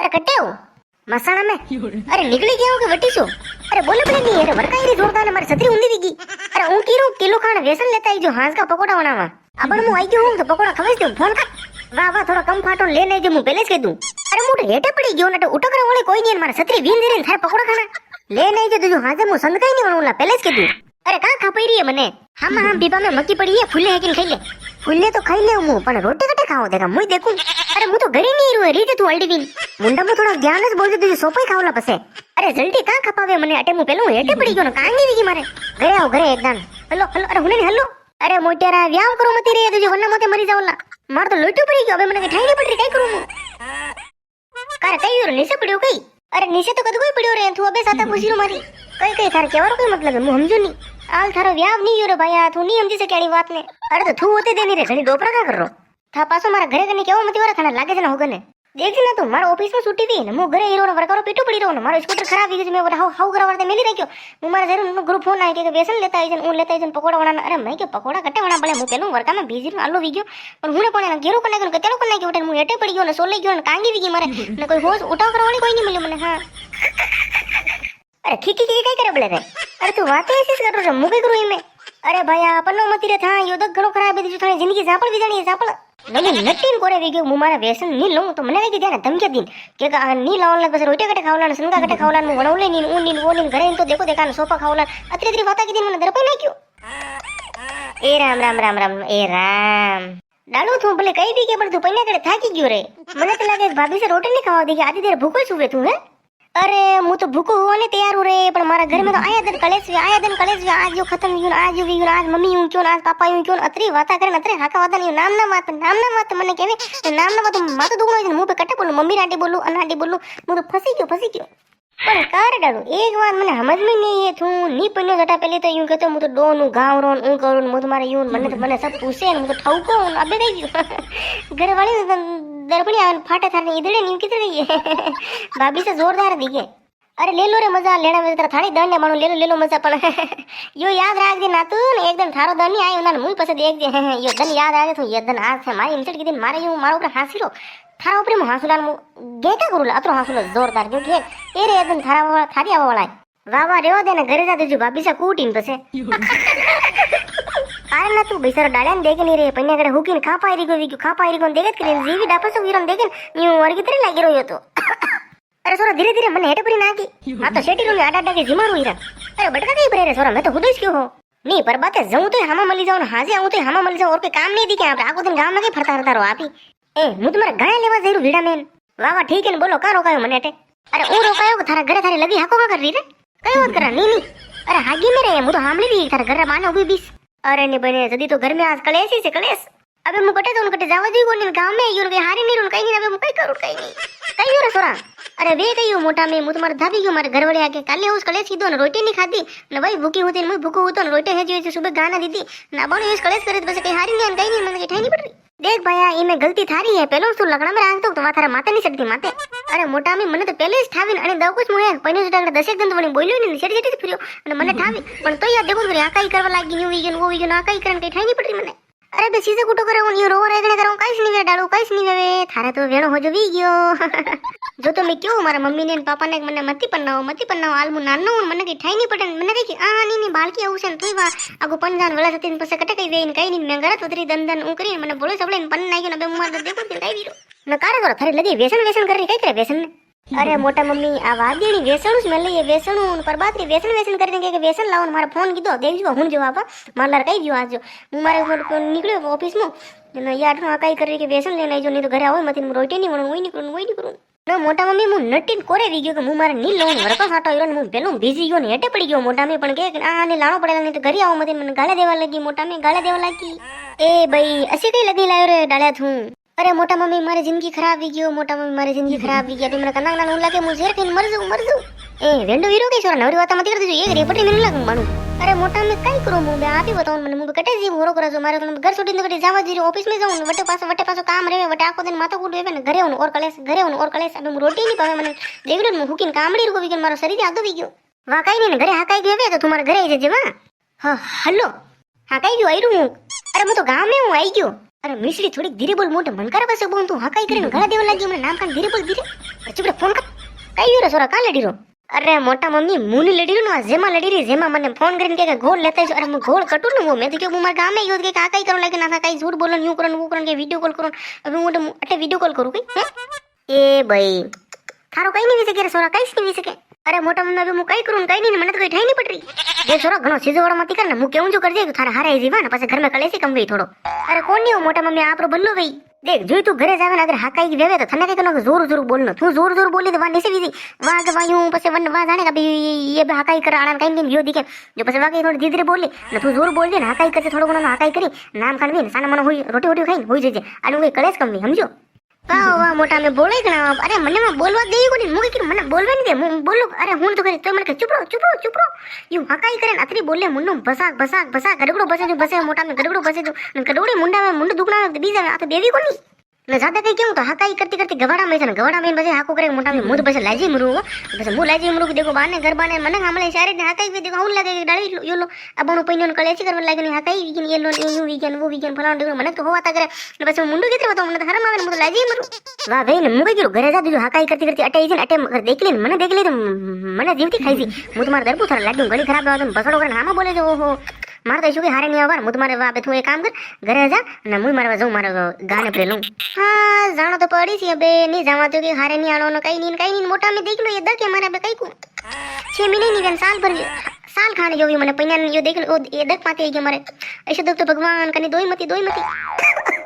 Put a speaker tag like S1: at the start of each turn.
S1: अरे कट्टे हो मसाणा में अरे निकली गया हो के वटीसो अरे बोले बोले नहीं अरे वरकाई रे जोरदार ने मारी छतरी ऊंधी वीगी अरे ऊ कीरो किलो खान व्यसन लेता ही जो हांस का पकोड़ा बनावा अपन मु आई गयो हूं तो पकोड़ा खवेस दूं फोन कर वाह वाह थोड़ा कम फाटो लेने जो मु पहले से कह दूं अरे मोटे हेटे पड़ी गयो न तो उठो करे वाले कोई नहीं मारे छतरी वीन दे थारे पकोड़ा खाना ले नहीं जो जो हाजे मु संग कई नहीं वणुला पहले से कह दूं अरे का खापई रही है मने हम बीबा में मक्की पड़ी है फुल्ले है कि खाई ले फुल्ले तो खाई ले मु पण रोटी कटे खाओ देगा मुई देखूं अरे मु तो घरी नहीं रहो रीते तू अल्टी बीन मुंडा में थोड़ा ज्ञान જ બોલજો તું સોપાઈ ખાવલા પસે અરે જલ્દી કા ખપાવે મને અટે મુ પેલું હેટે પડી ગયો ને કાંગી વીગી મારે ઘરે આવ ઘરે એકદમ હલો હલો અરે હુને હલો અરે મોટેરા વ્યાવ કરો મતી રે તુજે વન્ના મતે મરી જાવલા માર તો લોટુ પડી ગયો હવે મને કે ઠાઈ પડી કઈ કરું હું કાર કઈ યો નીચે પડ્યો કઈ અરે નીચે તો કદું કોઈ પડ્યો રે તું અબે સાતા પૂછીરો મારી કઈ કઈ તાર કેવાનો કોઈ મતલબ હું સમજુ ની આલ થારો વ્યાવ ની યો રે ભાયા તું ની સમજી શકે આડી વાત ને અરે તો તું હોતે દેની રે ઘણી ડોપરા કા કરો था पासो मारा घरे कने केવો मती वाला खाना लागे छे ना होगने देख ना तू मारा ऑफिस में छुट्टी थी ने मु घरे हीरो वरकारो पीटू पड़ी रहो ने मारो स्कूटर खराब ही मैं हाउ करावते मेली राख्यो मु मारा जरूर ग्रुप फोन आई के बेसन लेता आई जन ऊन लेता आई जन पकोड़ा वणा अरे मैं के पकोड़ा कटे वणा बळे मु पेलो वरका में बिजी आलो वीग्यो पण हुने पण घेरो कने के तेलो कने के उठे मु हेटे पड़ी गयो ने सोले गयो ने कांगी वीगी मारे ने कोई होश उठाव करवानी कोई नहीं मिल्यो मने हां अरे खीकी की कई करे बळे रे अरे तू वाते ऐसी करो रे मु कई करू इमे अरे भैया पन्नो मती रे था यो तो घणो खराब है जो थाने जिंदगी जापड़ विजाणी जापड़ नहीं नटीन कोरे वीगे मु मारा व्यसन नी लऊं तो मने कई ध्यान धमके दिन के नी लावन लग बस रोटी कटे खावला संगा कटे खावला मु वणवले नी ऊन नी वो नी घरे तो देखो देखा सोफा खावला अतरी अतरी वाता की दिन मने दरपई नाख्यो ए राम राम राम राम ए राम डालो तू भले कई वीगे पण तू पन्ने कड़े थाकी गयो रे मने तो लागे भाभी से रोटी नहीं खावा देगी आधी देर भूखो सुवे तू है अरे मु तो भूखो होने तैयार हो रे पण मारा घर में तो आया दिन कलेश आज जो खत्म यूं आज वीगो आज मम्मी यूं क्यों आज पापा यूं क्यों अतरी वाता करे अतरे हाका वाता नहीं नाम ना मत मने केवे नाम ना मत मातो दुगणो मुंह पे कटे बोलू मम्मी राटी बोलू अनाटी बोलू मु तो फसी गयो पण कार डालो एक बात मने समझ में नहीं है तू नी पन्यो जटा पहले तो यूं कहतो मु तो डोनु गांव रोन ऊ करू मु तो मारे यूं मने सब पूछे मु तो ठौको अबे कई गयो घर वाली दरपणी आवन फाटे थारे इधरे नी किधर गई है भाभी से जोरदार दिखे अरे ले लो रे मजा लेना में तेरा थानी दंड मानो ले लो मजा पण यो याद राख दे ना तू ने एक दिन थारो दंड नहीं आयो ना मुई पसे देख दे यो दिन याद आ गए तो ये दिन आज से मारी इंसल्ट की दिन मारे यूं मारो ऊपर हासिलो थारा ऊपर मु हासुलान मु गेटा करूला अतरो हासुलो जोरदार क्यों के ए रे दिन थारा थारी आवा वाला वाह वाह रेवा दे ने घरे जा देजो भाभी से कूटीन पसे अरे ना तू बेसर डाळ्यान देख नहीं रे पन्याकडे हुकीन खा पायरी को देखत करे जीवी डापस वीरन देखेन न्यू वर्गी तरी लागी रह्यो तो अरे सोरा धीरे धीरे मन हेटे पड़ी नाकी आ तो शेटी रोने आडा के जिमारू हीरा अरे बटका कई परे रे सोरा मैं तो खुद क्यों हो नहीं पर बात है जाऊं तो हामा मली जाऊं हाजे आऊं तो हामा मली जाऊं और कोई काम नहीं दिखे आप आको दिन गांव में के फरता रहो आप ही ए मु तुम्हारा गाय लेवा जरूर भीड़ा में वाह वाह ठीक है न बोलो का रोकायो मने अटे अरे ओ रोकायो थारा घरे थारे लगी हाको का कर रही रे कई बात करा नहीं अरे हागी में रे मु तो हामली दी थारा घर माने उभी बीस अरे नहीं बने जदी तो घर में आज कलेश ही से कलेश अबे मु कटे जावा दी कोनी गांव में यूर के हारी नहीं रुन कहीं नहीं अबे मु कई करू कहीं नहीं कई यूर सोरा अरे वे कई मोटा में मु तुम्हारे धाबी गयो मारे घर वाले आके काले उस कलेश कीधो न रोटी नहीं खादी न भाई भूखी होती न मु भूखो होतो न रोटी है जो सुबह गाना दीदी ना बने इस कलेश करे बस कहीं हारी नहीं कहीं नहीं मन के ठहनी पड़ रही देख भैया इमे गलती थारी है पहलो तू लगना में राख तो माथारा माते नहीं सकती माते अरे मोटा में मने तो पहले જ ઠાવીને અને દવ કુછ મુએ પૈનો જટાંગડે 10 એક દંત વણી બોલ્યો ને છેડી છેડી ફર્યો અને મને ઠાવી પણ તો યાર દેખો રે આકાઈ કરવા લાગી ન્યુ વીગન વો વીગન આકાઈ કરન કઈ ઠાઈ નહીં પડી મને अरे बे सीधे कुटो करे ये रो रेगणे करो काईस नहीं वे डालो काईस नहीं वे थारे तो वेणो हो जो वी गयो जो तो मैं क्यों मारा मम्मी ने पापा ने मने मती पन्नाओ आलमु नानो मने के ठाई नहीं पटन मने के आ नी बालकी आउसन तोय वा आगो पंजान वाला सतीन पसे कटे कई वेइन कई नी मेंगरा तोतरी दंदन उ करी मने बोले सबले पन नाई के न बे मार देखो के कई वीरो न कारे करो थारे लगी व्यसन कर रही कई करे व्यसन अरे मोटा मम्मी आ वादियणी वेसणु स्मेल ये वेसणु पर बात रे वेसन करने के वेसन लावन मारा फोन कीधो देखजो हुन जो आपा मारलार कई जो आज मु मारे निकळ्यो ऑफिस में न यार आ कई करे के वेसन लेने जो नहीं तो घरे आवे मती रोटी नहीं वणो वही करू न मोटा मम्मी मु नटीन कोरे वी गयो के मु मारे नी लोन वरको फाटो इरो मु पेलो बिजी गयो ने हेटे पड़ी गयो मोटा में पण के आ ने लाणो पड़ेला नहीं तो घरे आवे मती मन गाळे देवा लगी मोटा में गाळे देवा लगी ए भाई असी कई लगी लायो रे डाळ्या थू अरे मोटा मम्मी मारी जिंदगी खराब वी गयो मोटा मम्मी मारी जिंदगी खराब वी गया मेरा कन्ना ना लागे मु जेर के मर जाऊं ए वेंडो वीरो के छोरा नवरी वाता मत कर दे एक रेपटी में लागू मानू अरे मोटा में कई करो मु बे आप ही बताओ मन मु कटे जी होरो करा जो मारे घर छोड़ी न कटे जावा जी ऑफिस में जाऊं वटे पासो काम रेवे वटे आको दिन माथा कूट वेवे ने घरे और कलेस अबे मु रोटी नहीं पावे मन देखडो मु हुकिन कामड़ी को वीगन मारो शरीर आदो वी गयो वा कई नहीं घरे हाकाई गयो तो तुम्हारे घरे आई जेवा हां हेलो हाकाई गयो आई रू अरे मु तो गांव में हूं आई गयो अरे मिश्री थोड़ी धीरे बोल मोटे मन कर बस बोल तू हाकाई करे गला देवा लागी हमने नाम कान धीरे बोल धीरे चुप रे फोन લડી રહ્યો સોરા કા લડી રહ્યો અરે મોટા મમ્મી મુની લડી રહ્યો ને જેમાં લડી રહી જેમાં મને ફોન કરીને કે ગોળ લેતા અરે હું ગોળ કટું ને મેં તો કે હું મારા ગામે ગયો કે આ કઈ કરું લાગે ના કઈ ઝૂઠ બોલો ને હું કરું કે વિડીયો કોલ કરું હવે હું એટલે વિડીયો કોલ કરું કઈ એ ભાઈ થારો કઈ નહીં વિશે કે સોરા કઈ નહીં વિશે કે અરે મોટા મમ્મી હવે હું કઈ કરું કઈ નહીં મને તો કઈ થઈ નહીં પટરી જે સોરા ઘણો સીધો માંથી કર ને હું કેવું જો કરજે કે થારા હારે જીવા ને પછી ઘરમાં કલેસી કમવી થોડો અરે કોણ નહીં મોટા મમ્મી આપરો બલ્લો ભાઈ દેખ જોઈ તું ઘરે જાવે ને અગર હાકાઈ વેવે તો તને કઈ નો જોર જોર બોલનો તું જોર જોર બોલી તો વા નીસે વીધી વાગ વાયું પછી વન વા જાણે કે ભાઈ એ હાકાઈ કર આણન કઈ નહીં યો દીકે જો પછી વાગે થોડી ધીરે બોલી ને તું જોર બોલજે ને હાકાઈ કરજે થોડો ઘણો હાકાઈ કરી નામ કાઢવી ને સાના મને હોય રોટી રોટી ખાઈને હોઈ જજે આનું કઈ કલેસ કમવી સમજો વાહ વાહ મોટા મે બોલે કે અરે મને માં બોલવા દેઈ કોની મુકે કે મને બોલવા નહીં દે હું બોલું અરે હું તો કરી તો મને કે ચૂપ રહો યુ હકાઈ કરે આતરી બોલે મુંડો ભસાક ગડગડો બસે મોટા મે ગડગડો બસે જો ગડોડી મુંડ દુખના બીજા આ તો દેવી કોની ને જાદા કઈ કેવું તો હકાઈ કરતી ગવાડા મે છે ને ગવાડા મે પછી હાકો કરે મોટા મે મુદ પછી લાજી મરું પછી મુ લાજી મરું દેખો બાને ગરબાને મને સાંભળે સારે ને હકાઈ વી દેખો હું લાગે ડાળી યોલો અબણો પૈનો કલેચી કરવા લાગે ને હકાઈ વીગન યેલો યુ વીગન વો વીગન ફલાણ દેખો મને તો હોવાતા કરે ને પછી મુંડો કેતરો તો મને હરમ આવે ને મુદ લાજી મરું વાહ ભાઈ ને મુકે ગયો ઘરે જા દીધું હકાઈ કરતી અટાઈ છે ને અટે દેખલી ને મને દેખલી તો મને જીવતી ખાઈ જી હું તમાર દરપુ થાર લાડુ ઘણી ખરાબ આવે બસડો કરે હામાં બોલે જો ઓહો મારે તો શું કે હારે નહીં આવવા હું તમારે વાપે તું એક કામ કર ઘરે જા અને હું મારવા જાઉં મારા ગાને પ્રે લઉં હા જાણો તો પડી છે બે નહીં જવા તો કે હારે નહીં આણો કઈ નહીં મોટા મેં દેખ લો એ દકે મારા બે કઈ કુ 6 મહિને નહીં સાલ ભર साल खाने जो भी मैंने पहिया यो देख लो ये देख पाते हैं कि हमारे ऐसे दुख तो भगवान कनी दोई मती